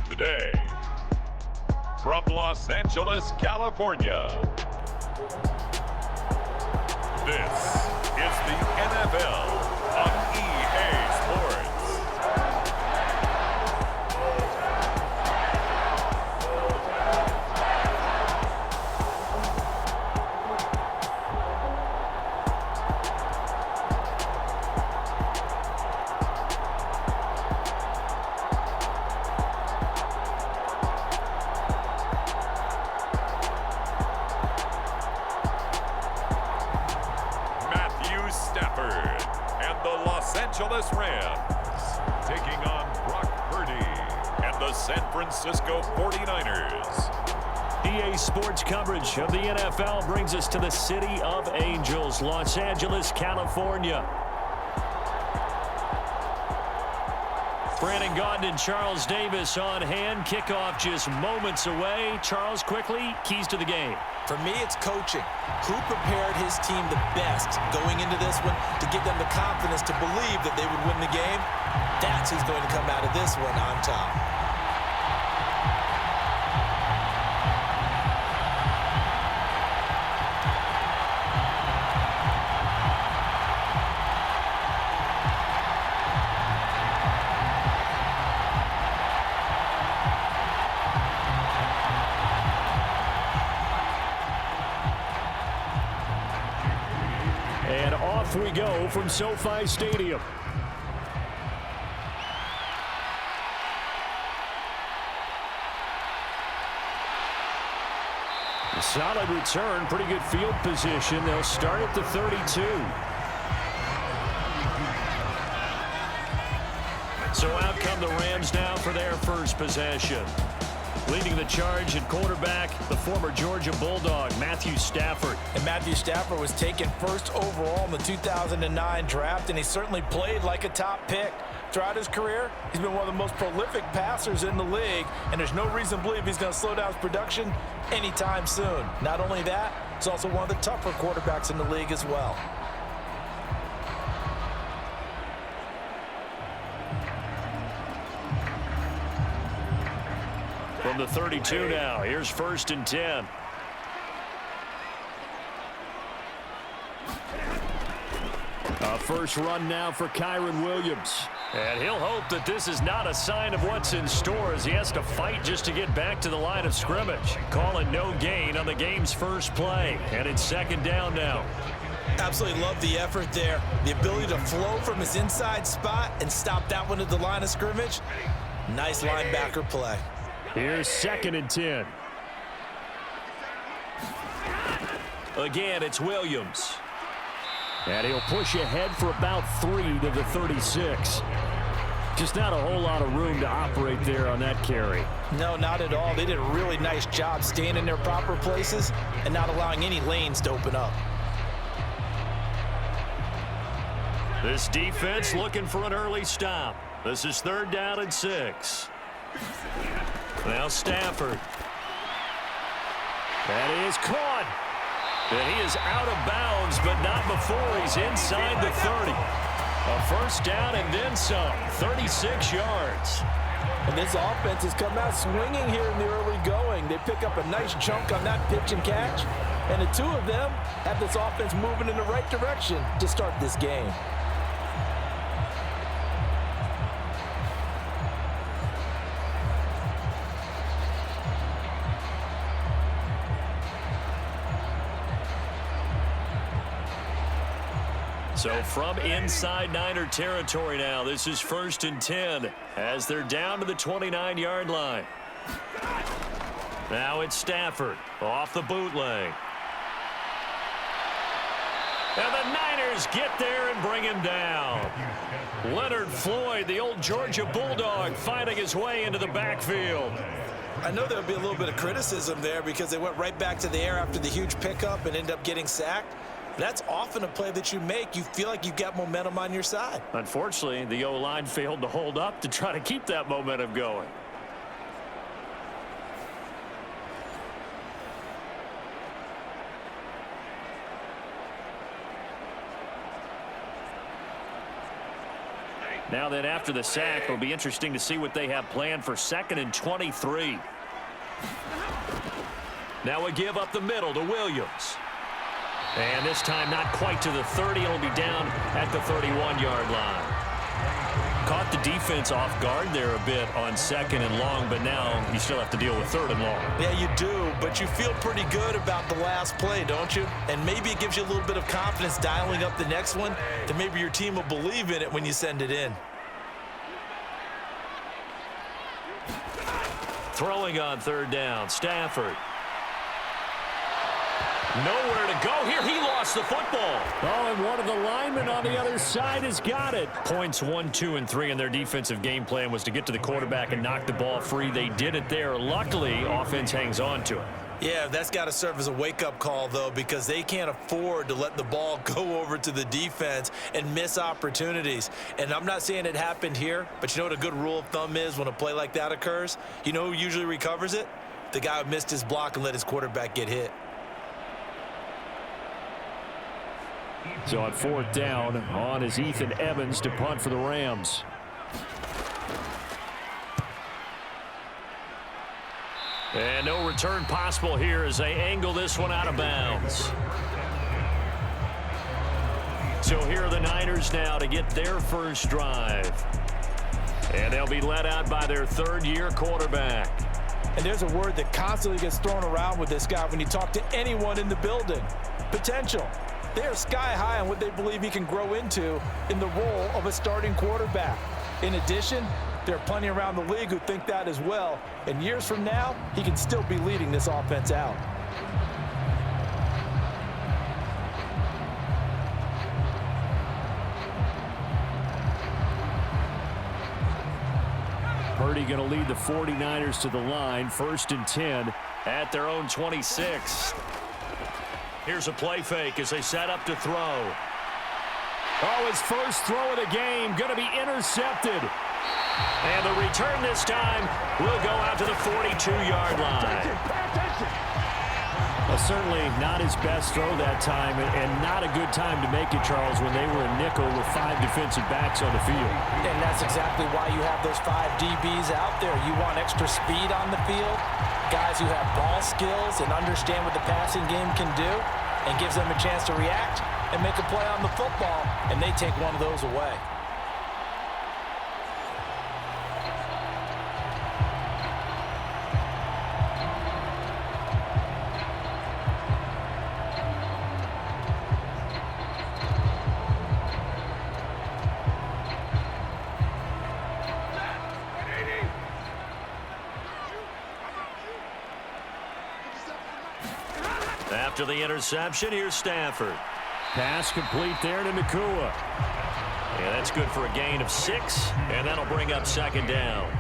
Today, from Los Angeles, California, this is the NFL on EA Sports. Rams taking on Brock Purdy and the San Francisco 49ers. EA Sports coverage of the NFL brings us to the City of Angels, Los Angeles, California. Brandon Gaudin and Charles Davis on hand. Kickoff just moments away. Charles, quickly, keys to the game. For me, it's coaching. Who prepared his team the best going into this one to give them the confidence to believe that they would win the game? That's who's going to come out of this one on top. And off we go from SoFi Stadium. A solid return, pretty good field position. They'll start at the 32. So out come the Rams now for their first possession. Leading the charge at quarterback, the former Georgia Bulldog, Matthew Stafford. And Matthew Stafford was taken first overall in the 2009 draft, and he certainly played like a top pick. Throughout his career, he's been one of the most prolific passers in the league, and there's no reason to believe he's going to slow down his production anytime soon. Not only that, he's also one of the tougher quarterbacks in the league as well. From the 32 now, here's 1st and 10. A first run now for Kyren Williams. And he'll hope that this is not a sign of what's in store as he has to fight just to get back to the line of scrimmage. Calling no gain on the game's first play. And it's 2nd down now. Absolutely love the effort there. The ability to flow from his inside spot and stop that one at the line of scrimmage. Nice linebacker play. Here's 2nd and 10. Again, it's Williams. And he'll push ahead for about 3 to the 36. Just not a whole lot of room to operate there on that carry. No, not at all. They did a really nice job staying in their proper places and not allowing any lanes to open up. This defense looking for an early stop. This is 3rd down and 6. Now Stafford. That is caught. And he is out of bounds, but not before he's inside the 30. A first down and then some. 36 yards. And this offense has come out swinging here in the early going. They pick up a nice chunk on that pitch and catch. And the two of them have this offense moving in the right direction to start this game. So from inside Niner territory now, this is 1st and 10 as they're down to the 29-yard line. Now it's Stafford off the bootleg. And the Niners get there and bring him down. Leonard Floyd, the old Georgia Bulldog, finding his way into the backfield. I know there'll be a little bit of criticism there because they went right back to the air after the huge pickup and ended up getting sacked. That's often a play that you make. You feel like you've got momentum on your side. Unfortunately, the O-line failed to hold up to try to keep that momentum going. Now then, after the sack, it'll be interesting to see what they have planned for 2nd and 23. Now a give up the middle to Williams. And this time not quite to the 30. It'll be down at the 31-yard line. Caught the defense off guard there a bit on 2nd and long, but now you still have to deal with 3rd and long. Yeah, you do, but you feel pretty good about the last play, don't you? And maybe it gives you a little bit of confidence dialing up the next one, that maybe your team will believe in it when you send it in. Throwing on 3rd down, Stafford. Nowhere to go here. He lost the football. Oh, and one of the linemen on the other side has got it. Points 1, 2, and 3 in their defensive game plan was to get to the quarterback and knock the ball free. They did it there. Luckily, offense hangs on to it. Yeah, that's got to serve as a wake-up call, though, because they can't afford to let the ball go over to the defense and miss opportunities. And I'm not saying it happened here, but you know what a good rule of thumb is when a play like that occurs? You know who usually recovers it? The guy who missed his block and let his quarterback get hit. So on 4th down, on is Ethan Evans to punt for the Rams. And no return possible here as they angle this one out of bounds. So here are the Niners now to get their first drive. And they'll be led out by their 3rd-year quarterback. And there's a word that constantly gets thrown around with this guy when you talk to anyone in the building. Potential. They are sky high on what they believe he can grow into in the role of a starting quarterback. In addition, there are plenty around the league who think that as well. And years from now, he can still be leading this offense out. Purdy going to lead the 49ers to the line. 1st and 10 at their own 26. Here's a play fake as they set up to throw. Oh, his first throw of the game going to be intercepted. And the return this time will go out to the 42-yard line. Well, certainly not his best throw that time, and not a good time to make it, Charles, when they were a nickel with 5 defensive backs on the field. And that's exactly why you have those 5 DBs out there. You want extra speed on the field, guys who have ball skills and understand what the passing game can do, and gives them a chance to react and make a play on the football, and they take one of those away. After the interception, here's Stafford. Pass complete there to Nakua. Yeah, that's good for a gain of 6, and that'll bring up 2nd down.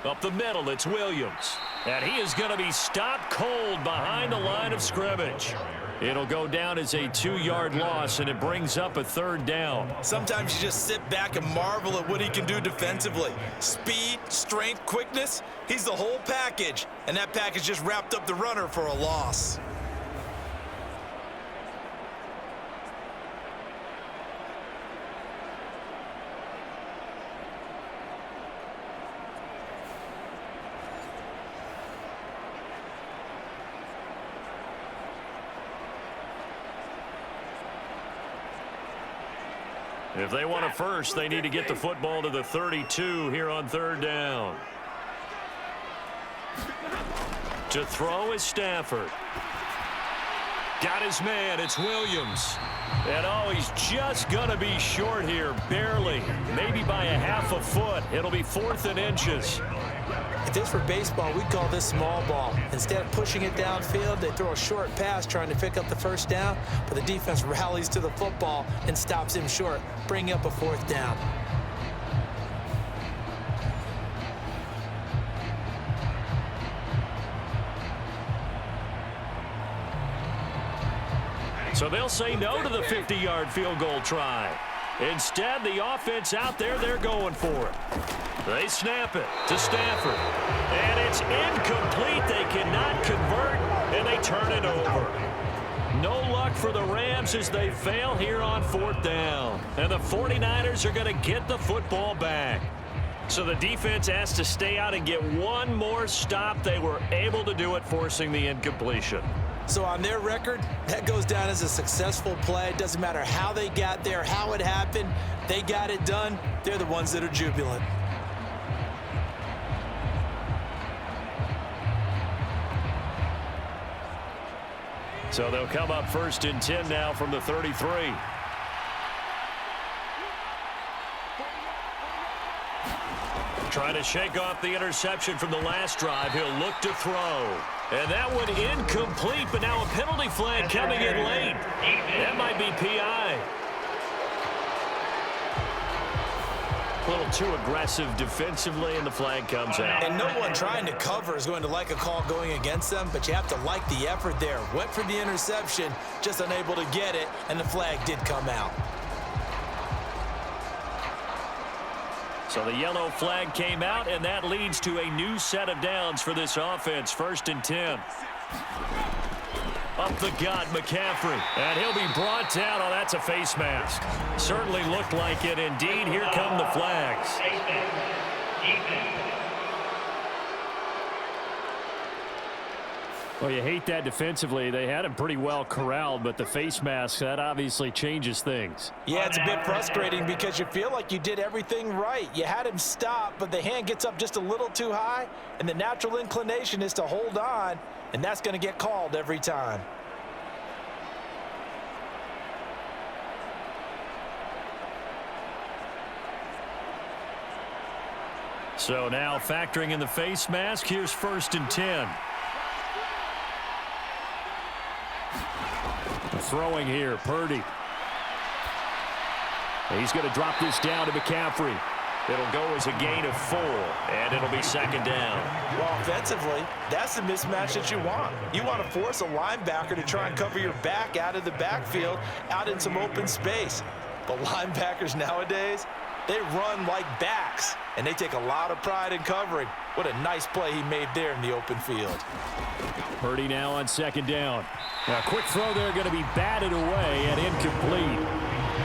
Up the middle, it's Williams. And he is going to be stopped cold behind the line of scrimmage. It'll go down as a 2-yard loss, and it brings up a 3rd down. Sometimes you just sit back and marvel at what he can do defensively. Speed, strength, quickness, he's the whole package. And that package just wrapped up the runner for a loss. If they want a first, they need to get the football to the 32 here on 3rd down. To throw is Stafford. Got his man. It's Williams. And, oh, he's just going to be short here, barely. Maybe by a half a foot. It'll be 4th and inches. If this were baseball, we'd call this small ball. Instead of pushing it downfield, they throw a short pass trying to pick up the first down, but the defense rallies to the football and stops him short, bringing up a 4th down. So they'll say no to the 50-yard field goal try. Instead, the offense out there, they're going for it. They snap it to Stafford. And it's incomplete. They cannot convert, and they turn it over. No luck for the Rams as they fail here on 4th down. And the 49ers are going to get the football back. So the defense has to stay out and get one more stop. They were able to do it, forcing the incompletion. So on their record, that goes down as a successful play. It doesn't matter how they got there, how it happened. They got it done. They're the ones that are jubilant. So they'll come up 1st and 10 now from the 33. Trying to shake off the interception from the last drive. He'll look to throw. And that one incomplete, but now a penalty flag coming in late. That might be PI. A little too aggressive defensively, and the flag comes out. And no one trying to cover is going to like a call going against them, but you have to like the effort there. Went for the interception, just unable to get it, and the flag did come out. So the yellow flag came out, and that leads to a new set of downs for this offense. 1st and 10. Up the gut, McCaffrey. And he'll be brought down. Oh, that's a face mask. Certainly looked like it. Indeed, here come the flags. Well, you hate that defensively. They had him pretty well corralled, but the face mask, that obviously changes things. Yeah, it's a bit frustrating because you feel like you did everything right. You had him stop, but the hand gets up just a little too high, and the natural inclination is to hold on, and that's going to get called every time. So now factoring in the face mask, here's 1st and 10. Throwing here, Purdy. He's going to drop this down to McCaffrey. It'll go as a gain of 4, and it'll be 2nd down. Well, offensively, that's the mismatch that you want. You want to force a linebacker to try and cover your back out of the backfield, out in some open space. But linebackers nowadays, they run like backs, and they take a lot of pride in covering. What a nice play he made there in the open field. Purdy now on 2nd down. Now, quick throw there, going to be batted away and incomplete.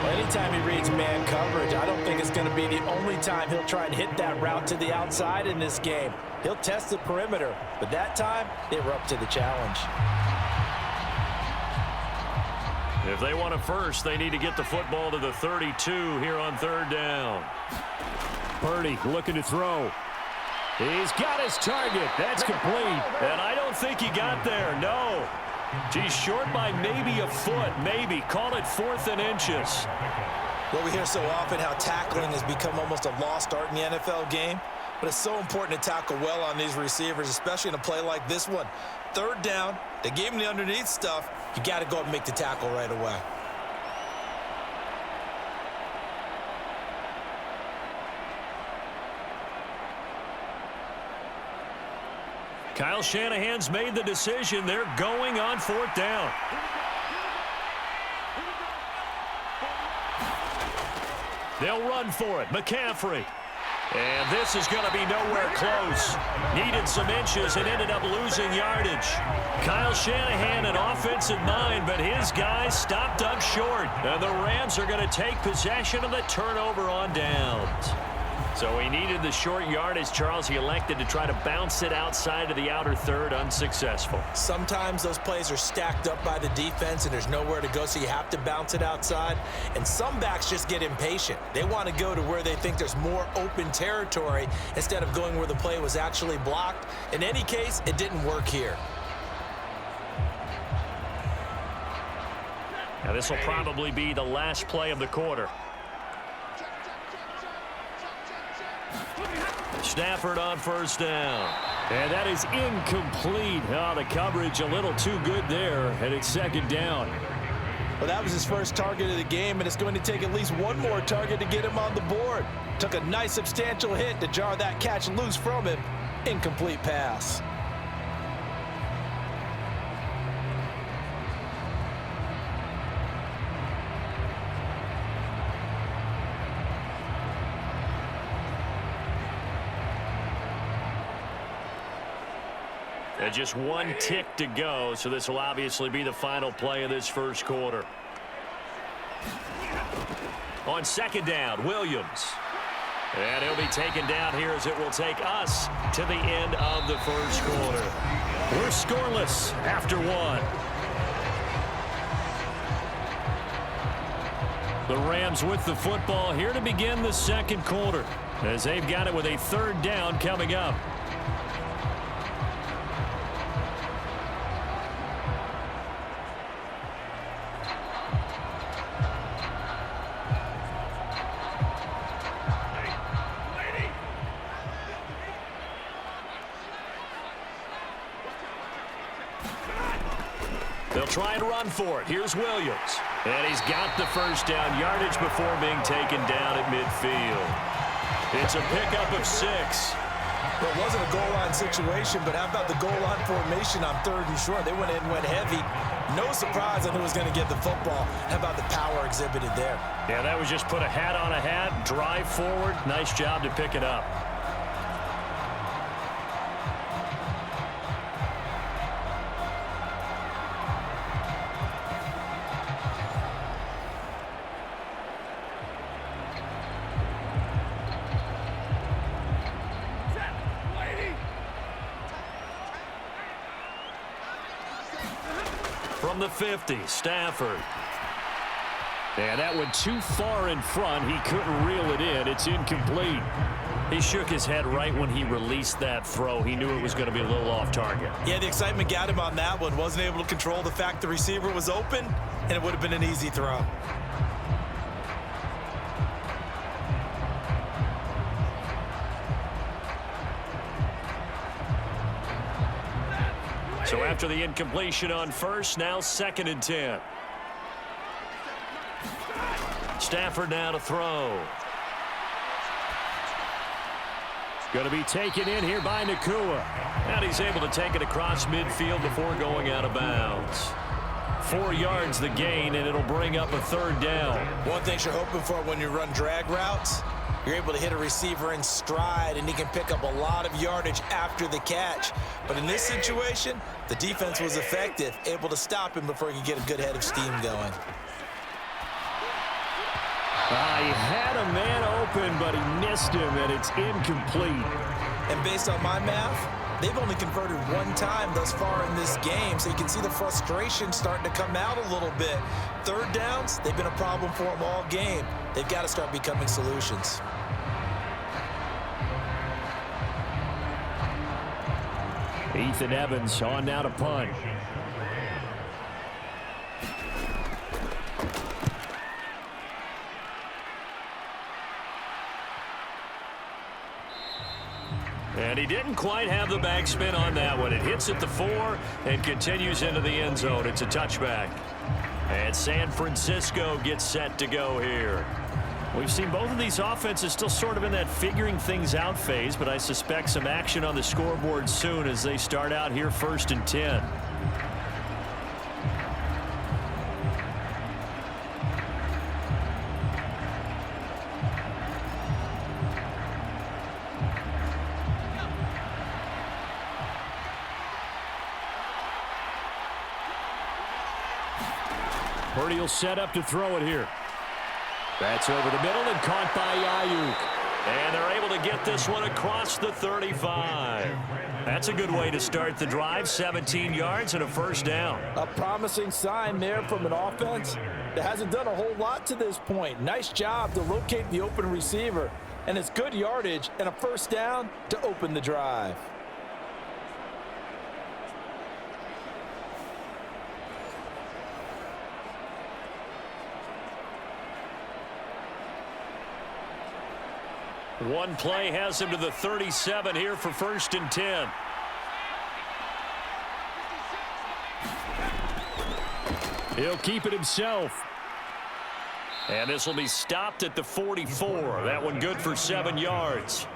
Well, anytime he reads man coverage, I don't think it's going to be the only time he'll try and hit that route to the outside in this game. He'll test the perimeter, but that time, they were up to the challenge. If they want a first, they need to get the football to the 32 here on 3rd down. Purdy looking to throw. He's got his target. That's complete. And I don't think he got there. No. He's short by maybe a foot. Maybe. Call it 4th and inches. Well, we hear so often how tackling has become almost a lost art in the NFL game. But it's so important to tackle well on these receivers, especially in a play like this one. 3rd down, they gave him the underneath stuff. You got to go up and make the tackle right away. Kyle Shanahan's made the decision. They're going on 4th down. They'll run for it. McCaffrey. And this is going to be nowhere close. Needed some inches and ended up losing yardage. Kyle Shanahan, an offensive mind, but his guys stopped up short. And the Rams are going to take possession of the turnover on downs. So he needed the short yardage, Charles. He elected to try to bounce it outside of the outer third, unsuccessful. Sometimes those plays are stacked up by the defense and there's nowhere to go, so you have to bounce it outside. And some backs just get impatient. They want to go to where they think there's more open territory instead of going where the play was actually blocked. In any case, it didn't work here. Now this will probably be the last play of the quarter. Stafford on first down. And that is incomplete. Oh, the coverage a little too good there, and it's second down. Well, that was his first target of the game, and it's going to take at least one more target to get him on the board. Took a nice substantial hit to jar that catch loose from him. Incomplete pass. And just one tick to go, so this will obviously be the final play of this first quarter. On second down, Williams. And he'll be taken down here as it will take us to the end of the first quarter. We're scoreless after one. The Rams with the football here to begin the second quarter, as they've got it with a third down coming up. They'll try and run for it. Here's Williams. And he's got the first down yardage before being taken down at midfield. It's a pickup of 6. Well, it wasn't a goal line situation, but how about the goal line formation on 3rd and short? They went in and went heavy. No surprise on who was going to get the football. How about the power exhibited there? Yeah, that was just put a hat on a hat, drive forward. Nice job to pick it up. From the 50, Stafford. And that went too far in front. He couldn't reel it in. It's incomplete. He shook his head right when he released that throw. He knew it was going to be a little off target. Yeah, the excitement got him on that one. Wasn't able to control the fact the receiver was open, and it would have been an easy throw. So after the incompletion on first, now 2nd and 10. Stafford now to throw. Going to be taken in here by Nakua. And he's able to take it across midfield before going out of bounds. 4 yards the gain, and it'll bring up a 3rd down. One thing you're hoping for when you run drag routes, you're able to hit a receiver in stride, and he can pick up a lot of yardage after the catch. But in this situation, the defense was effective, able to stop him before he could get a good head of steam going. He had a man open, but he missed him, and it's incomplete. And based on my math, they've only converted 1 time thus far in this game, so you can see the frustration starting to come out a little bit. 3rd downs, they've been a problem for them all game. They've got to start becoming solutions. Ethan Evans on now to punt. And he didn't quite have the backspin on that one. It hits at the 4 and continues into the end zone. It's a touchback. And San Francisco gets set to go here. We've seen both of these offenses still sort of in that figuring things out phase, but I suspect some action on the scoreboard soon as they start out here 1st and 10. Purdy will set up to throw it here. That's over the middle and caught by Ayuk. And they're able to get this one across the 35. That's a good way to start the drive. 17 yards and a 1st down. A promising sign there from an offense that hasn't done a whole lot to this point. Nice job to locate the open receiver. And it's good yardage and a 1st down to open the drive. One play has him to the 37 here for 1st and 10. He'll keep it himself. And this will be stopped at the 44. That one good for 7 yards.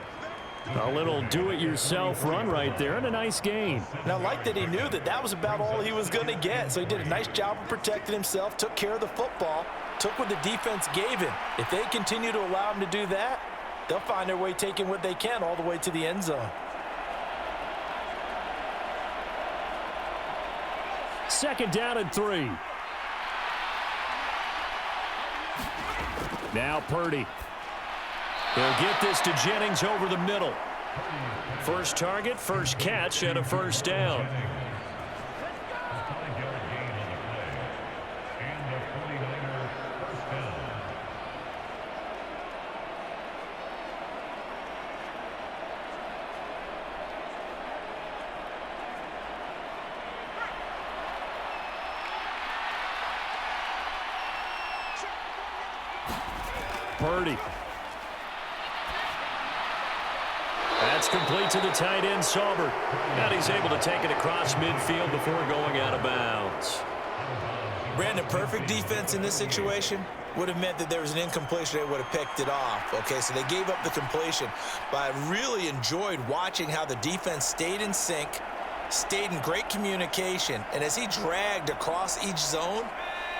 A little do-it-yourself run right there and a nice gain. Now, like that he knew that that was about all he was going to get. So he did a nice job of protecting himself, took care of the football, took what the defense gave him. If they continue to allow him to do that, they'll find their way taking what they can all the way to the end zone. 2nd down and 3. Now Purdy. He'll get this to Jennings over the middle. First target, first catch, and a 1st down. Purdy. That's complete to the tight end, Sauber. And he's able to take it across midfield before going out of bounds. Brandon, perfect defense in this situation would have meant that there was an incompletion. They would have picked it off. Okay, so they gave up the completion. But I really enjoyed watching how the defense stayed in sync, stayed in great communication. And as he dragged across each zone,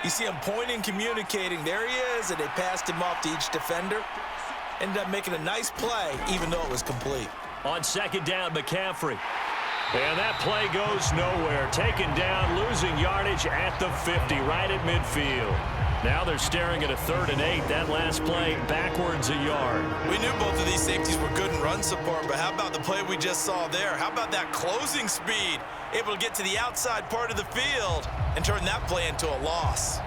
you see him pointing, communicating. There he is, and they passed him off to each defender. Ended up making a nice play, even though it was complete. On 2nd down, McCaffrey. And that play goes nowhere. Taken down, losing yardage at the 50, right at midfield. Now they're staring at a 3rd and 8. That last play backwards a yard. We knew both of these safeties were good in run support, but how about the play we just saw there? How about that closing speed? Able to get to the outside part of the field and turn that play into a loss.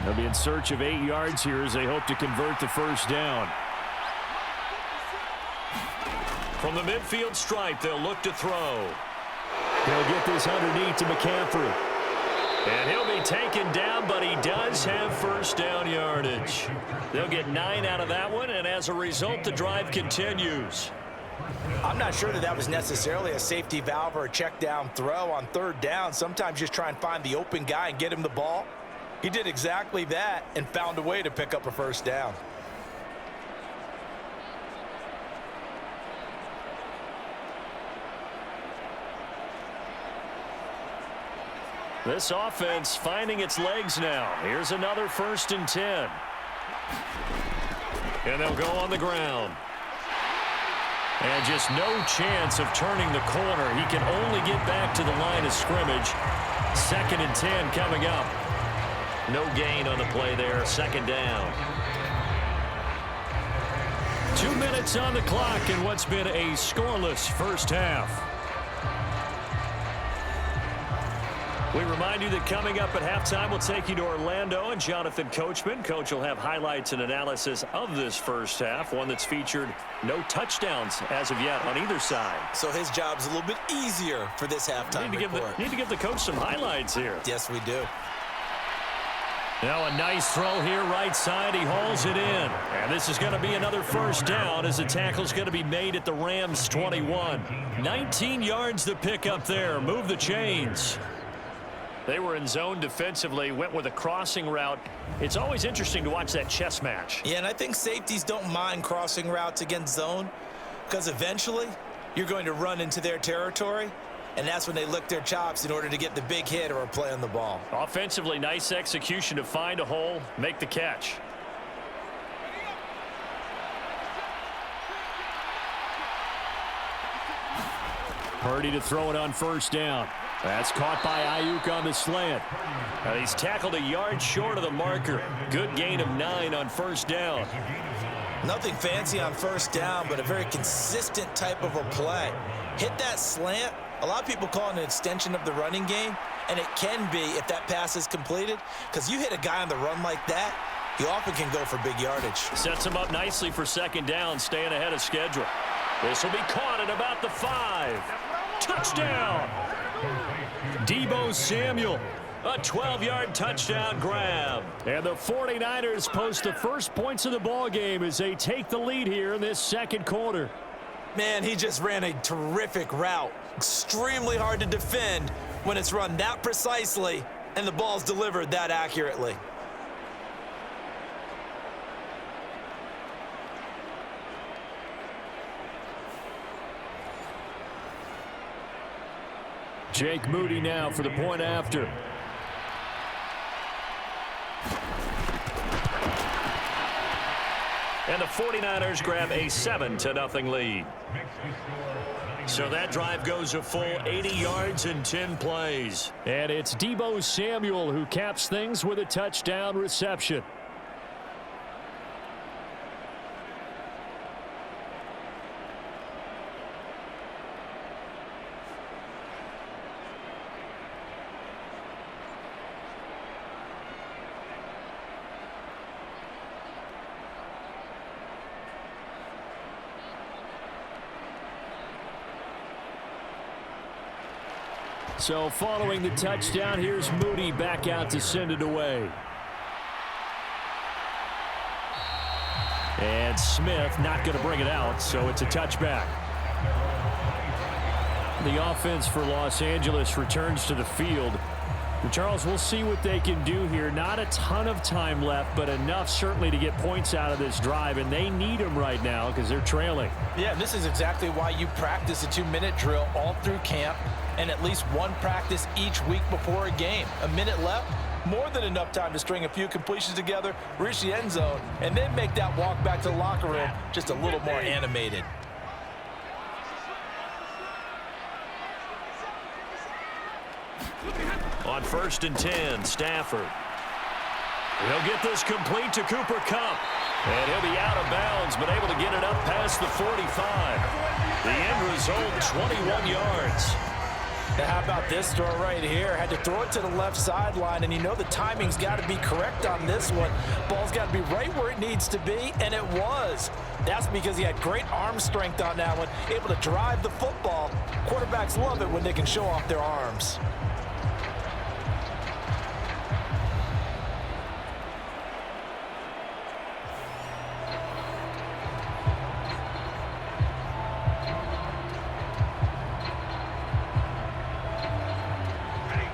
They'll be in search of 8 yards here as they hope to convert the 1st down. From the midfield stripe, they'll look to throw. He'll get this underneath to McCaffrey. And he'll be taken down, but he does have 1st down yardage. They'll get 9 out of that one, and as a result, the drive continues. I'm not sure that that was necessarily a safety valve or a check down throw on 3rd down. Sometimes just try and find the open guy and get him the ball. He did exactly that and found a way to pick up a 1st down. This offense finding its legs now. Here's another 1st and 10. And they'll go on the ground. And just no chance of turning the corner. He can only get back to the line of scrimmage. 2nd and 10 coming up. No gain on the play there. 2nd down. 2 minutes on the clock in what's been a scoreless first half. We remind you that coming up at halftime, we'll take you to Orlando and Jonathan Coachman. Coach will have highlights and analysis of this first half, one that's featured no touchdowns as of yet on either side. So his job's a little bit easier for this halftime report. Need to give the coach some highlights here. Yes, we do. Now a nice throw here right side. He hauls it in. And this is going to be another 1st down as the tackle's going to be made at the Rams' 21. 19 yards to pick up there. Move the chains. They were in zone defensively, went with a crossing route. It's always interesting to watch that chess match. Yeah, and I think safeties don't mind crossing routes against zone because eventually you're going to run into their territory, and that's when they lick their chops in order to get the big hit or a play on the ball. Offensively, nice execution to find a hole, make the catch. Purdy to throw it on 1st down. That's caught by Ayuk on the slant. Now he's tackled a yard short of the marker. Good gain of 9 on 1st down. Nothing fancy on 1st down, but a very consistent type of a play. Hit that slant. A lot of people call it an extension of the running game, and it can be if that pass is completed, because you hit a guy on the run like that, he often can go for big yardage. Sets him up nicely for 2nd down, staying ahead of schedule. This will be caught at about the 5. Touchdown! Deebo Samuel. A 12-yard touchdown grab. And the 49ers post the first points of the ball game as they take the lead here in this second quarter. Man, he just ran a terrific route. Extremely hard to defend when it's run that precisely and the ball's delivered that accurately. Jake Moody now for the point after. And the 49ers grab a 7-0 lead. So that drive goes a full 80 yards in 10 plays. And it's Deebo Samuel who caps things with a touchdown reception. So following the touchdown, here's Moody back out to send it away. And Smith not going to bring it out, so it's a touchback. The offense for Los Angeles returns to the field. And Charles, we'll see what they can do here. Not a ton of time left, but enough certainly to get points out of this drive, and they need them right now because they're trailing. Yeah, this is exactly why you practice a 2-minute drill all through camp and at least one practice each week before a game. A minute left, more than enough time to string a few completions together, reach the end zone, and then make that walk back to the locker room just a little more animated. On 1st and 10, Stafford. He'll get this complete to Cooper Kupp. And he'll be out of bounds, but able to get it up past the 45. The end result, 21 yards. Now how about this throw right here? Had to throw it to the left sideline, and you know the timing's got to be correct on this one. Ball's got to be right where it needs to be, and it was. That's because he had great arm strength on that one, able to drive the football. Quarterbacks love it when they can show off their arms.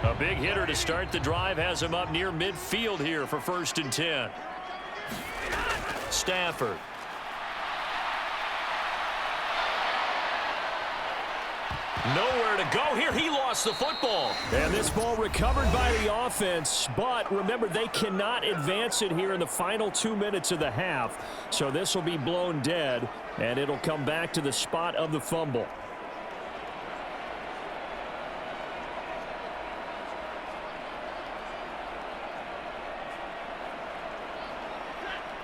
A big hitter to start the drive has him up near midfield here for 1st and 10. Stafford. Nowhere to go here. He lost the football. And this ball recovered by the offense. But remember, they cannot advance it here in the final 2 minutes of the half. So this will be blown dead, and it'll come back to the spot of the fumble.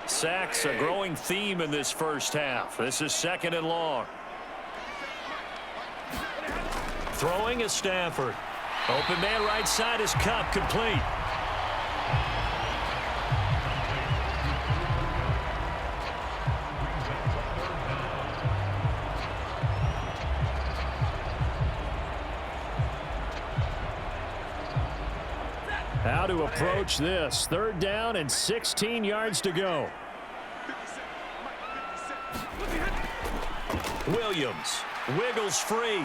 Sacks, a growing theme in this first half. This is 2nd and long. Throwing is Stafford. Open man right side is Kupp, complete. How to approach this. 3rd down and 16 yards to go. Williams wiggles free.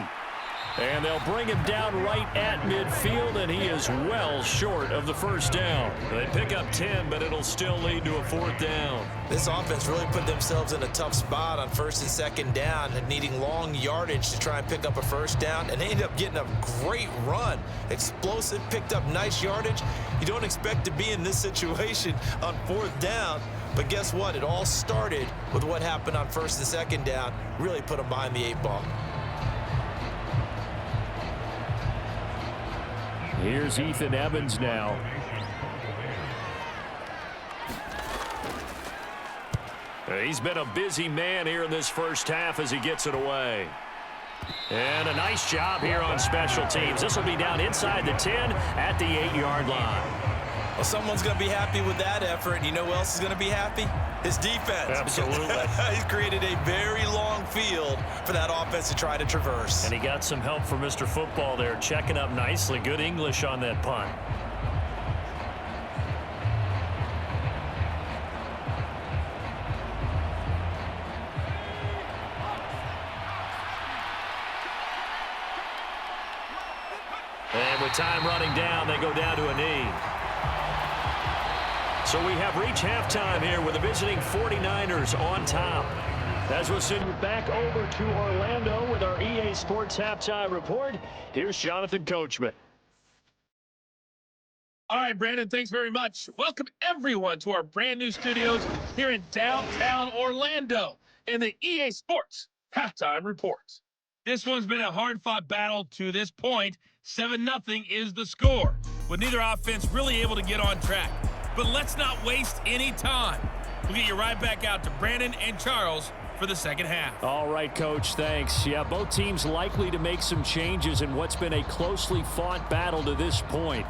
And they'll bring him down right at midfield, and he is well short of the 1st down. They pick up 10, but it'll still lead to a 4th down. This offense really put themselves in a tough spot on 1st and 2nd down and needing long yardage to try and pick up a 1st down, and they ended up getting a great run. Explosive, picked up nice yardage. You don't expect to be in this situation on 4th down, but guess what? It all started with what happened on 1st and 2nd down. Really put them behind the 8 ball. Here's Ethan Evans now. He's been a busy man here in this first half as he gets it away. And a nice job here on special teams. This will be down inside the 10 at the 8-yard line. Well, someone's going to be happy with that effort, and you know who else is going to be happy? His defense. Absolutely. He's created a very long field for that offense to try to traverse. And he got some help from Mr. Football there, checking up nicely. Good English on that punt. And with time running down, they go down to a knee. So we have reached halftime here with the visiting 49ers on top. As we'll send you back over to Orlando with our EA Sports Halftime Report, here's Jonathan Coachman. All right, Brandon, thanks very much. Welcome, everyone, to our brand new studios here in downtown Orlando in the EA Sports Halftime Report. This one's been a hard-fought battle to this point. 7-0 is the score, with neither offense really able to get on track. But let's not waste any time. We'll get you right back out to Brandon and Charles for the second half. All right, Coach, thanks. Yeah, both teams likely to make some changes in what's been a closely fought battle to this point.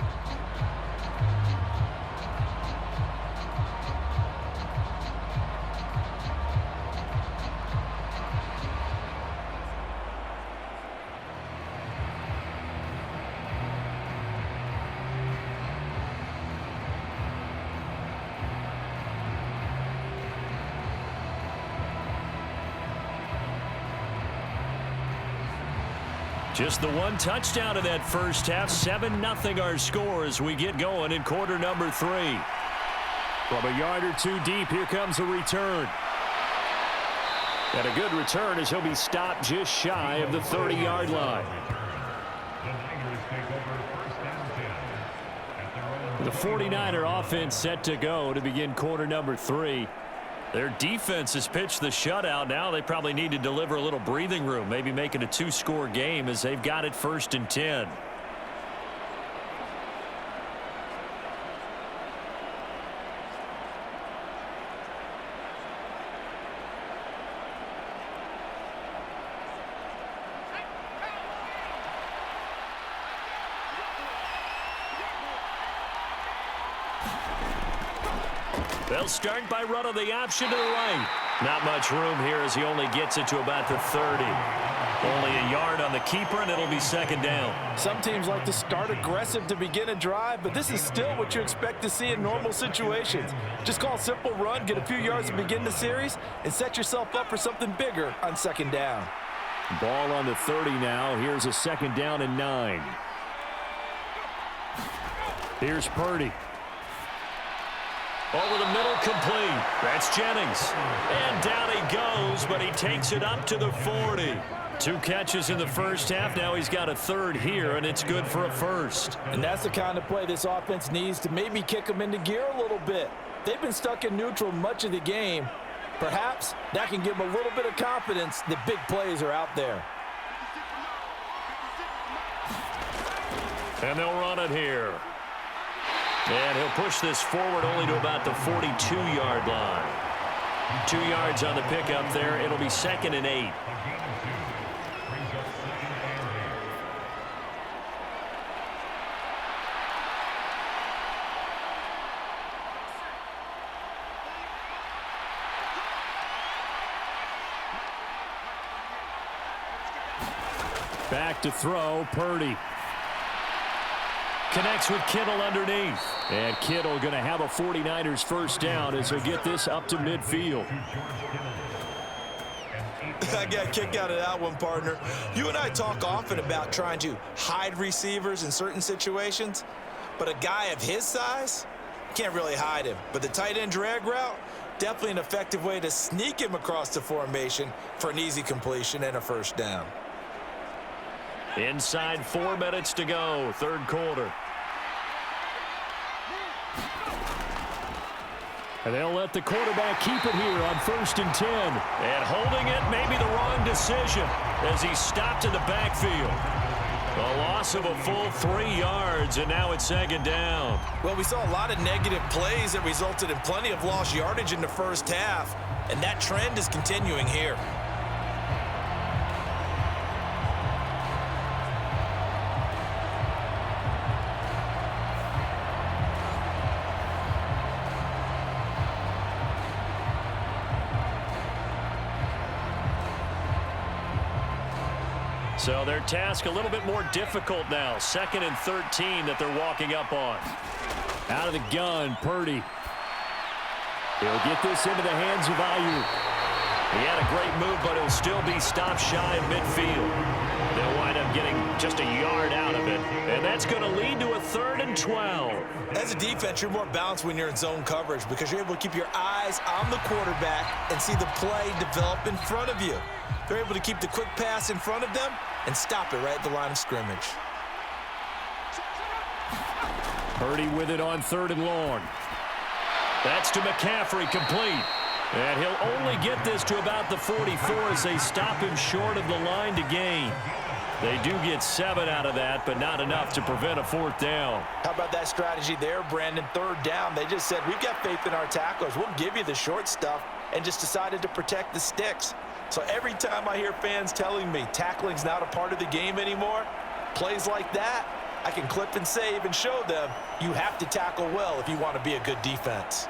Just the one touchdown in that first half. 7-0 our score as we get going in quarter number 3. From a yard or two deep, here comes a return. And a good return as he'll be stopped just shy of the 30-yard line. The 49er offense set to go to begin quarter number 3. Their defense has pitched the shutout. Now they probably need to deliver a little breathing room, maybe make it a 2-score game as they've got it 1st and 10. They'll start by running the option to the right. Not much room here as he only gets it to about the 30. Only a yard on the keeper, and it'll be second down. Some teams like to start aggressive to begin a drive, but this is still what you expect to see in normal situations. Just call a simple run, get a few yards to begin the series, and set yourself up for something bigger on second down. Ball on the 30 now. Here's a 2nd down and 9. Here's Purdy. Over the middle, complete. That's Jennings. And down he goes, but he takes it up to the 40. 2 catches in the first half. Now he's got a 3rd here, and it's good for a 1st. And that's the kind of play this offense needs to maybe kick them into gear a little bit. They've been stuck in neutral much of the game. Perhaps that can give them a little bit of confidence that big plays are out there. And they'll run it here. And he'll push this forward only to about the 42-yard line. 2 yards on the pickup there. It'll be 2nd and 8. Back to throw, Purdy. Connects with Kittle underneath. And Kittle going to have a 49ers 1st down as he'll get this up to midfield. I got a kick out of that one, partner. You and I talk often about trying to hide receivers in certain situations, but a guy of his size, can't really hide him. But the tight end drag route, definitely an effective way to sneak him across the formation for an easy completion and a 1st down. Inside 4 minutes to go, 3rd quarter. And they'll let the quarterback keep it here on 1st and 10. And holding it, maybe the wrong decision as he stopped in the backfield. A loss of a full 3 yards, and now it's 2nd down. Well, we saw a lot of negative plays that resulted in plenty of lost yardage in the first half, and that trend is continuing here. So their task a little bit more difficult now. 2nd and 13 that they're walking up on. Out of the gun, Purdy. He'll get this into the hands of Ayuk. He had a great move, but he'll still be stopped shy of midfield. They'll wind up getting just a yard out of it, and that's going to lead to a 3rd and 12. As a defense, you're more balanced when you're in zone coverage because you're able to keep your eyes on the quarterback and see the play develop in front of you. They're able to keep the quick pass in front of them and stop it right at the line of scrimmage. Purdy with it on 3rd and long. That's to McCaffrey, complete. And he'll only get this to about the 44 as they stop him short of the line to gain. They do get 7 out of that, but not enough to prevent a 4th down. How about that strategy there, Brandon? 3rd down. They just said, we've got faith in our tacklers. We'll give you the short stuff, and just decided to protect the sticks. So every time I hear fans telling me tackling's not a part of the game anymore, plays like that, I can clip and save and show them you have to tackle well if you want to be a good defense.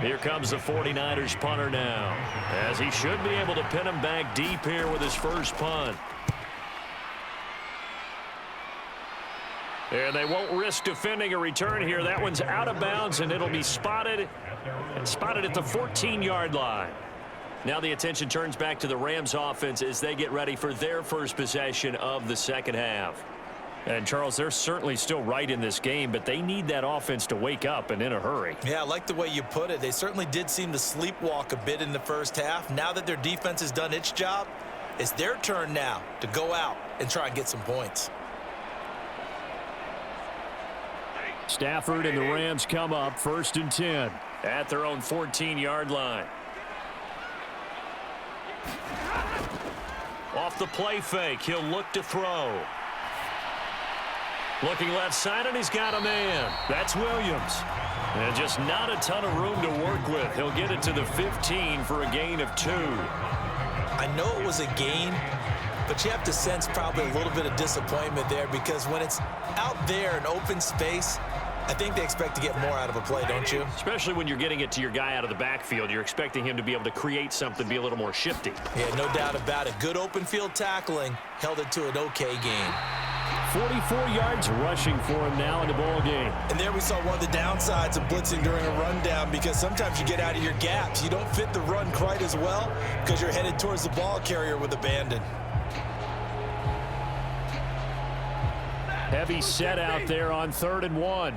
Here comes the 49ers punter now, as he should be able to pin him back deep here with his first punt. And they won't risk defending a return here. That one's out of bounds, and it'll be spotted at the 14-yard line. Now the attention turns back to the Rams offense as they get ready for their first possession of the second half. And, Charles, they're certainly still right in this game, but they need that offense to wake up and in a hurry. Yeah, I like the way you put it. They certainly did seem to sleepwalk a bit in the first half. Now that their defense has done its job, it's their turn now to go out and try and get some points. Stafford and the Rams come up 1st and 10 at their own 14-yard line. Off the play fake, he'll look to throw. Looking left side, and he's got a man. That's Williams. And just not a ton of room to work with. He'll get it to the 15 for a gain of 2. I know it was a gain, but you have to sense probably a little bit of disappointment there because when it's out there in open space, I think they expect to get more out of a play, don't you? Especially when you're getting it to your guy out of the backfield. You're expecting him to be able to create something, be a little more shifty. Yeah, no doubt about it. Good open field tackling held it to an okay game. 44 yards rushing for him now in the ball game. And there we saw one of the downsides of blitzing during a rundown because sometimes you get out of your gaps. You don't fit the run quite as well because you're headed towards the ball carrier with abandon. Heavy set out there on 3rd and 1.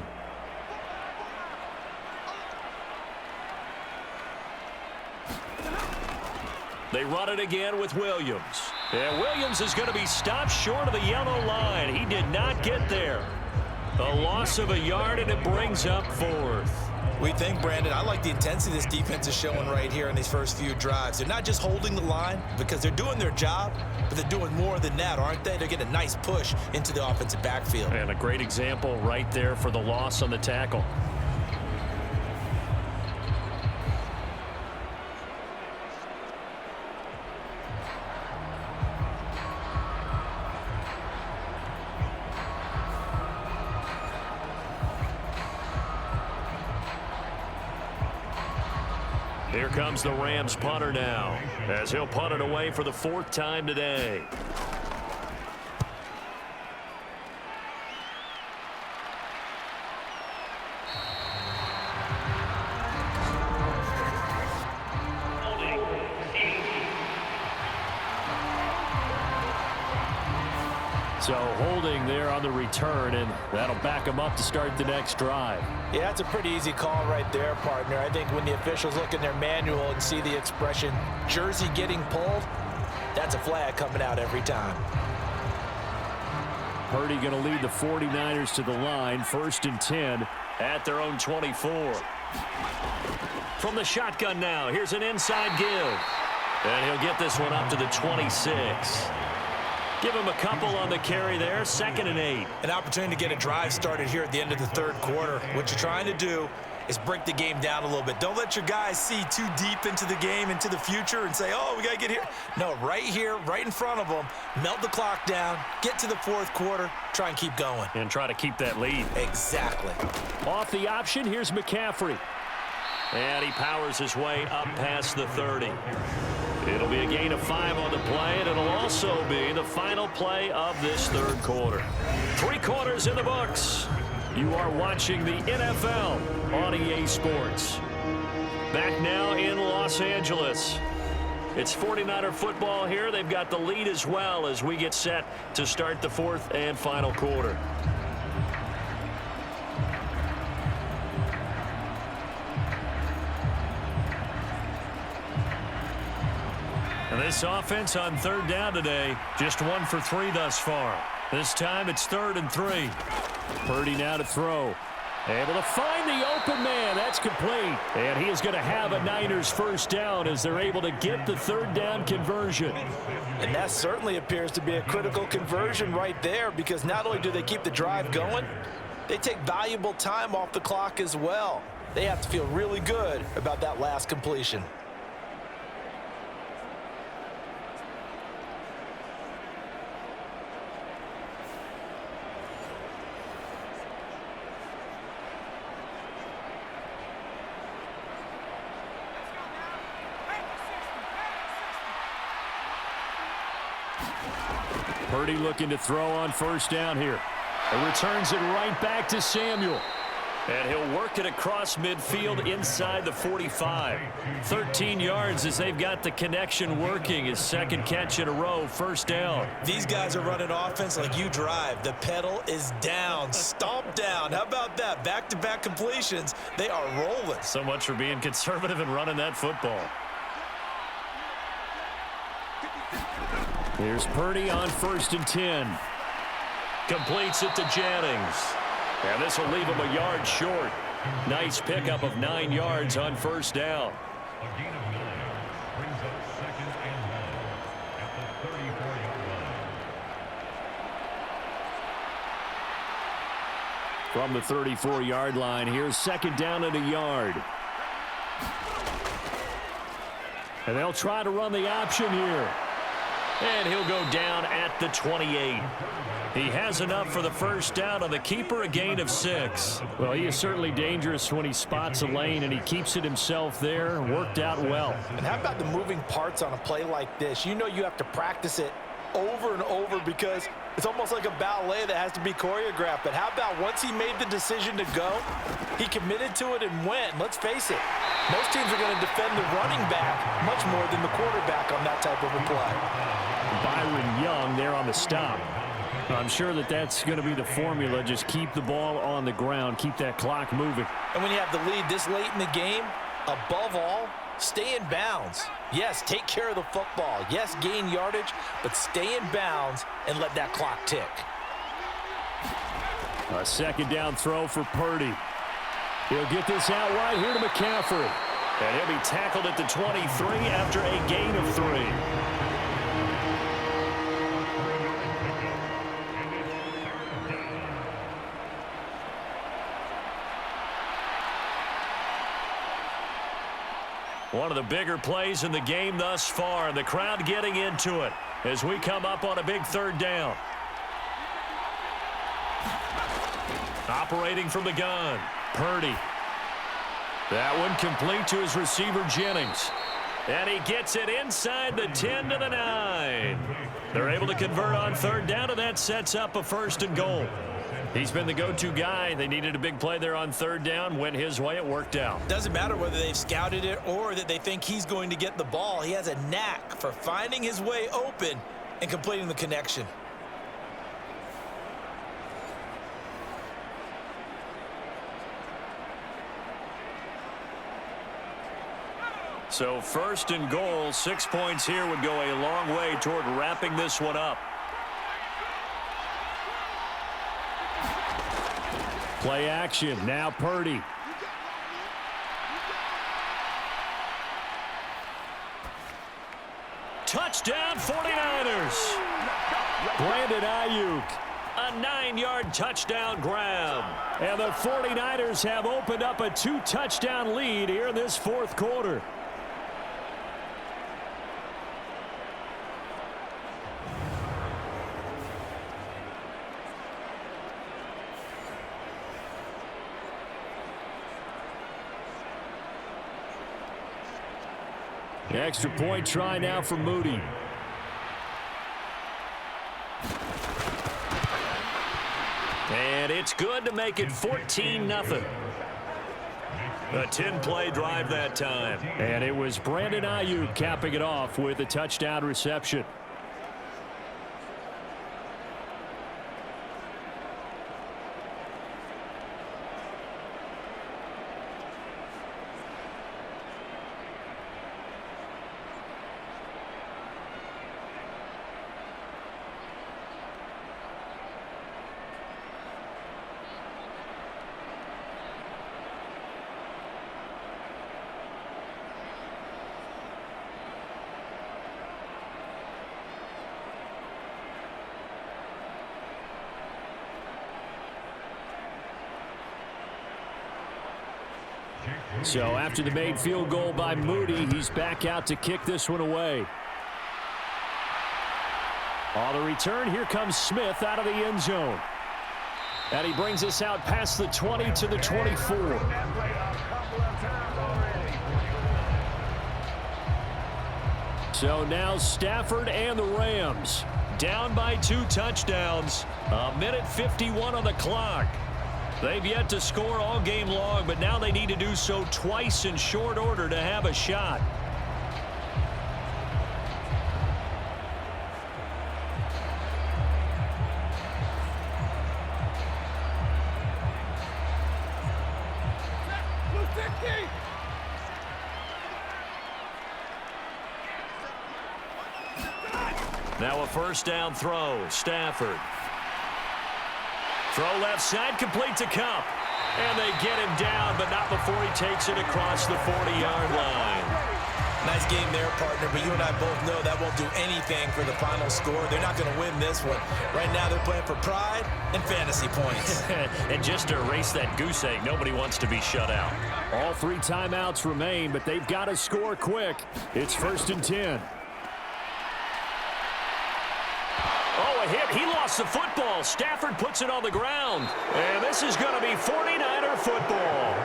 They run it again with Williams. And Williams is going to be stopped short of the yellow line. He did not get there. A loss of a yard, and it brings up 4th. We think, Brandon, I like the intensity this defense is showing right here in these first few drives. They're not just holding the line because they're doing their job, but they're doing more than that, aren't they? They're getting a nice push into the offensive backfield. And a great example right there for the loss on the tackle. Here comes the Rams punter now, as he'll punt it away for the 4th time today. So holding there on the return, and that'll back them up to start the next drive. Yeah, that's a pretty easy call right there, partner. I think when the officials look in their manual and see the expression jersey getting pulled, that's a flag coming out every time. Purdy going to lead the 49ers to the line, 1st and 10 at their own 24. From the shotgun now, here's an inside give. And he'll get this one up to the 26. Give him a couple on the carry there, 2nd and 8. An opportunity to get a drive started here at the end of the 3rd quarter. What you're trying to do is break the game down a little bit. Don't let your guys see too deep into the game, into the future, and say, oh, we got to get here. No, right here, right in front of them, melt the clock down, get to the 4th quarter, try and keep going. And try to keep that lead. Exactly. Off the option, here's McCaffrey. And he powers his way up past the 30. It'll be a gain of 5 on the play, and it'll also be the final play of this third quarter. 3 quarters in the books. You are watching the NFL on EA Sports. Back now in Los Angeles. It's 49er football here. They've got the lead as well as we get set to start the fourth and final quarter. And this offense on third down today, just 1 for 3 thus far. This time it's 3rd and 3. Purdy now to throw. Able to find the open man. That's complete. And he is going to have a Niners first down as they're able to get the third down conversion. And that certainly appears to be a critical conversion right there, because not only do they keep the drive going, they take valuable time off the clock as well. They have to feel really good about that last completion. Purdy looking to throw on first down here. And returns it right back to Samuel. And he'll work it across midfield inside the 45. 13 yards as they've got the connection working. His second catch in a row, first down. These guys are running offense like you drive. The pedal is down, stomp down. How about that? Back-to-back completions. They are rolling. So much for being conservative and running that football. Here's Purdy on 1st and 10. Completes it to Jennings. And this will leave him a yard short. Nice pickup of 9 yards on first down. A gain of 9 brings up 2nd and 1 at the 34-yard line. From the 34-yard line, here's 2nd down and a yard. And they'll try to run the option here. And he'll go down at the 28. He has enough for the first down on the keeper, a gain of 6. Well, he is certainly dangerous when he spots a lane, and he keeps it himself there. Worked out well. And how about the moving parts on a play like this? You know you have to practice it over and over because it's almost like a ballet that has to be choreographed. But how about once he made the decision to go, he committed to it and went. Let's face it, most teams are going to defend the running back much more than the quarterback on that type of a play. Byron Young there on the stop. I'm sure that that's going to be the formula. Just keep the ball on the ground. Keep that clock moving. And when you have the lead this late in the game, above all, stay in bounds. Yes, take care of the football. Yes, gain yardage, but stay in bounds and let that clock tick. A 2nd down throw for Purdy. He'll get this out right here to McCaffrey. And he'll be tackled at the 23 after a gain of 3. One of the bigger plays in the game thus far. The crowd getting into it as we come up on a big 3rd down. Operating from the gun, Purdy. That one complete to his receiver, Jennings. And he gets it inside the 10 to the 9. They're able to convert on 3rd down, and that sets up a 1st and goal. He's been the go-to guy. They needed a big play there on 3rd down. Went his way. It worked out. Doesn't matter whether they've scouted it or that they think he's going to get the ball. He has a knack for finding his way open and completing the connection. So 1st and goal, 6 points here would go a long way toward wrapping this one up. Play action. Now Purdy. Touchdown 49ers. Brandon Ayuk. A 9-yard touchdown grab. And the 49ers have opened up a 2-touchdown lead here in this 4th quarter. Extra point try now for Moody. And it's good to make it 14-0. A 10-play drive that time. And it was Brandon Ayuk capping it off with a touchdown reception. So after the made field goal by Moody, he's back out to kick this one away. On the return, here comes Smith out of the end zone. And he brings us out past the 20 to the 24. So now Stafford and the Rams down by 2 touchdowns. A minute 51 on the clock. They've yet to score all game long, but now they need to do so twice in short order to have a shot. Now a first down throw, Stafford. Throw left side, complete to Cup. And they get him down, but not before he takes it across the 40-yard line. Nice game there, partner, but you and I both know that won't do anything for the final score. They're not going to win this one. Right now they're playing for pride and fantasy points. And just to erase that goose egg, nobody wants to be shut out. All 3 timeouts remain, but they've got to score quick. It's 1st and 10. Oh, a hit. He lost the football. Stafford puts it on the ground. And this is going to be 49er football.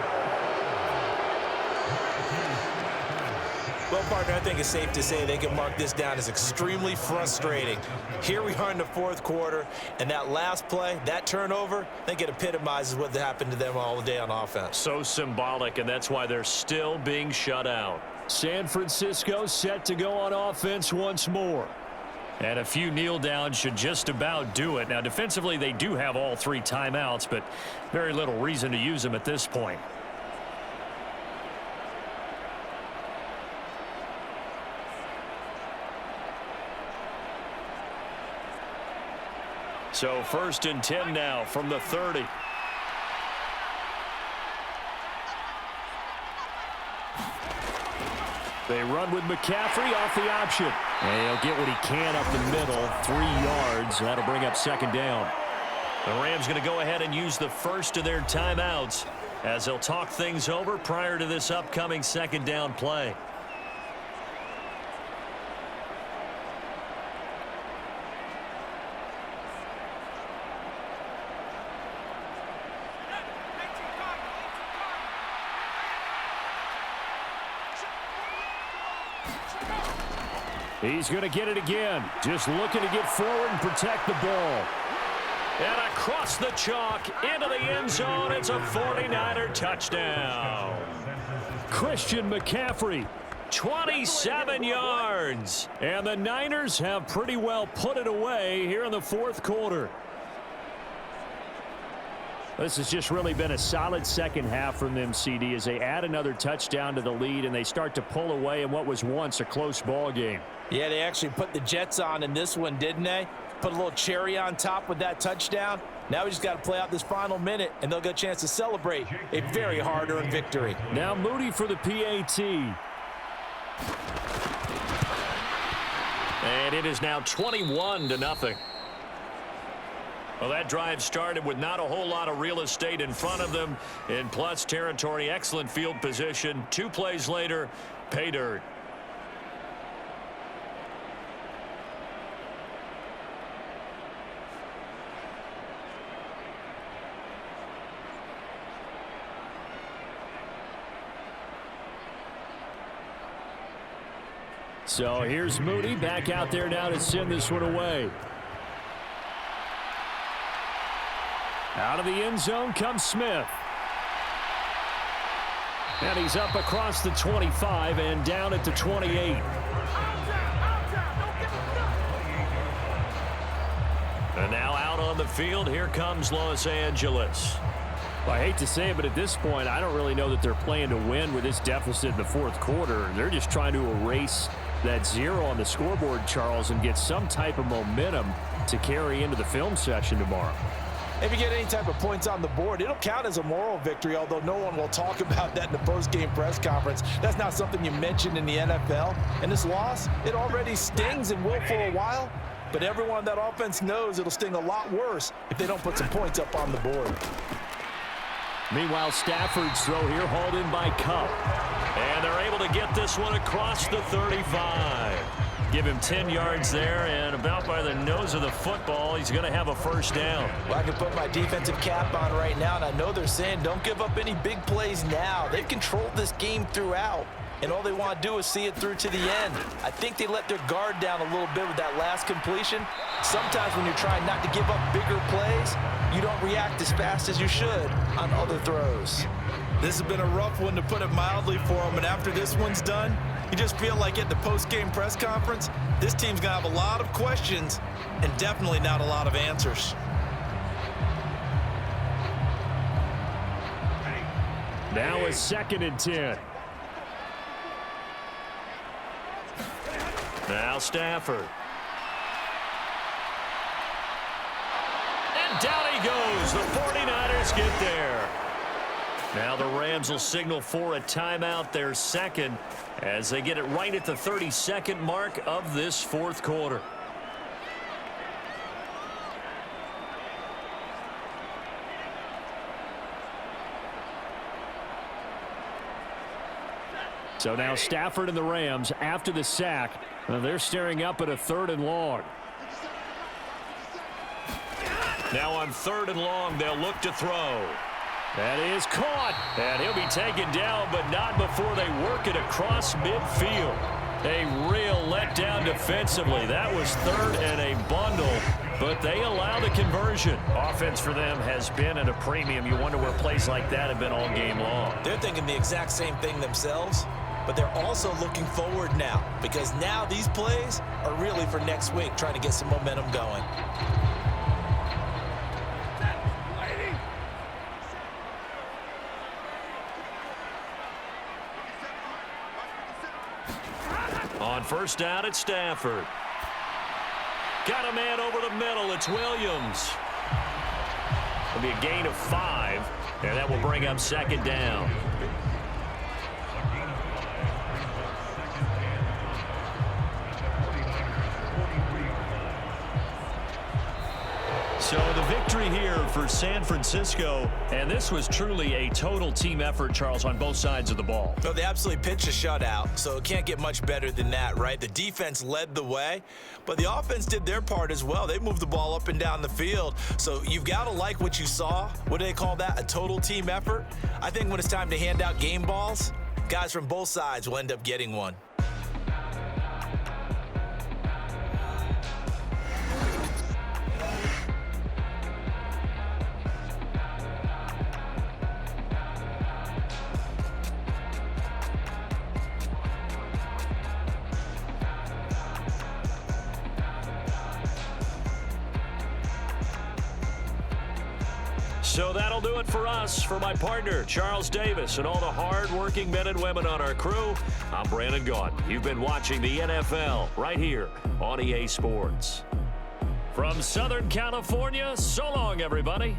Well, partner, I think it's safe to say they can mark this down as extremely frustrating. Here we are in the 4th quarter, and that last play, that turnover, I think it epitomizes what happened to them all day on offense. So symbolic, and that's why they're still being shut out. San Francisco set to go on offense once more. And a few kneel downs should just about do it. Now, defensively, they do have all 3 timeouts, but very little reason to use them at this point. So 1st and 10 now from the 30. They run with McCaffrey off the option. And he'll get what he can up the middle, 3 yards. That'll bring up 2nd down. The Rams going to go ahead and use the first of their timeouts as they'll talk things over prior to this upcoming 2nd down play. He's going to get it again. Just looking to get forward and protect the ball. And across the chalk into the end zone. It's a 49er touchdown. Christian McCaffrey, 27 yards. And the Niners have pretty well put it away here in the 4th quarter. This has just really been a solid second half from them, CD, as they add another touchdown to the lead and they start to pull away in what was once a close ball game. Yeah, they actually put the Jets on in this one, didn't they? Put a little cherry on top with that touchdown. Now we just got to play out this final minute, and they'll get a chance to celebrate a very hard-earned victory. Now Moody for the PAT. And it is now 21-0. Well, that drive started with not a whole lot of real estate in front of them in plus territory. Excellent field position. 2 plays later, pay dirt. So here's Moody back out there now to send this one away. Out of the end zone comes Smith. And he's up across the 25 and down at the 28. And now out on the field, here comes Los Angeles. Well, I hate to say it, but at this point, I don't really know that they're playing to win with this deficit in the fourth quarter. They're just trying to erase that 0 on the scoreboard, Charles, and get some type of momentum to carry into the film session tomorrow. If you get any type of points on the board, it'll count as a moral victory, although no one will talk about that in the post-game press conference. That's not something you mentioned in the NFL. And this loss, it already stings and will for a while, but everyone on that offense knows it'll sting a lot worse if they don't put some points up on the board. Meanwhile, Stafford's throw here hauled in by Cup. And they're able to get this one across the 35. Give him 10 yards there, and about by the nose of the football, he's going to have a first down. Well, I can put my defensive cap on right now, and I know they're saying don't give up any big plays now. They've controlled this game throughout, and all they want to do is see it through to the end. I think they let their guard down a little bit with that last completion. Sometimes when you're trying not to give up bigger plays, you don't react as fast as you should on other throws. This has been a rough one, to put it mildly, for them, and after this one's done, you just feel like at the post-game press conference, this team's going to have a lot of questions and definitely not a lot of answers. Now a 2nd and 10. Now Stafford. And down he goes. The 49ers get there. Now the Rams will signal for a timeout, their second, as they get it right at the 32nd mark of this fourth quarter. So now Stafford and the Rams, after the sack, they're staring up at a 3rd and long. Now on 3rd and long, they'll look to throw. That is caught, and he'll be taken down, but not before they work it across midfield. A real letdown defensively. That was 3rd and a bundle, but they allow the conversion. Offense for them has been at a premium. You wonder where plays like that have been all game long. They're thinking the exact same thing themselves, but they're also looking forward now, because now these plays are really for next week, trying to get some momentum going. On first down, it's Stafford. Got a man over the middle. It's Williams. It'll be a gain of 5, and that will bring up 2nd down. So the victory here for San Francisco, and this was truly a total team effort, Charles, on both sides of the ball. No, they absolutely pitched a shutout, so it can't get much better than that, right? The defense led the way, but the offense did their part as well. They moved the ball up and down the field, so you've got to like what you saw. What do they call that? A total team effort? I think when it's time to hand out game balls, guys from both sides will end up getting one. So that'll do it for us. For my partner, Charles Davis, and all the hard-working men and women on our crew, I'm Brandon Gaudin. You've been watching the NFL right here on EA Sports. From Southern California, so long, everybody.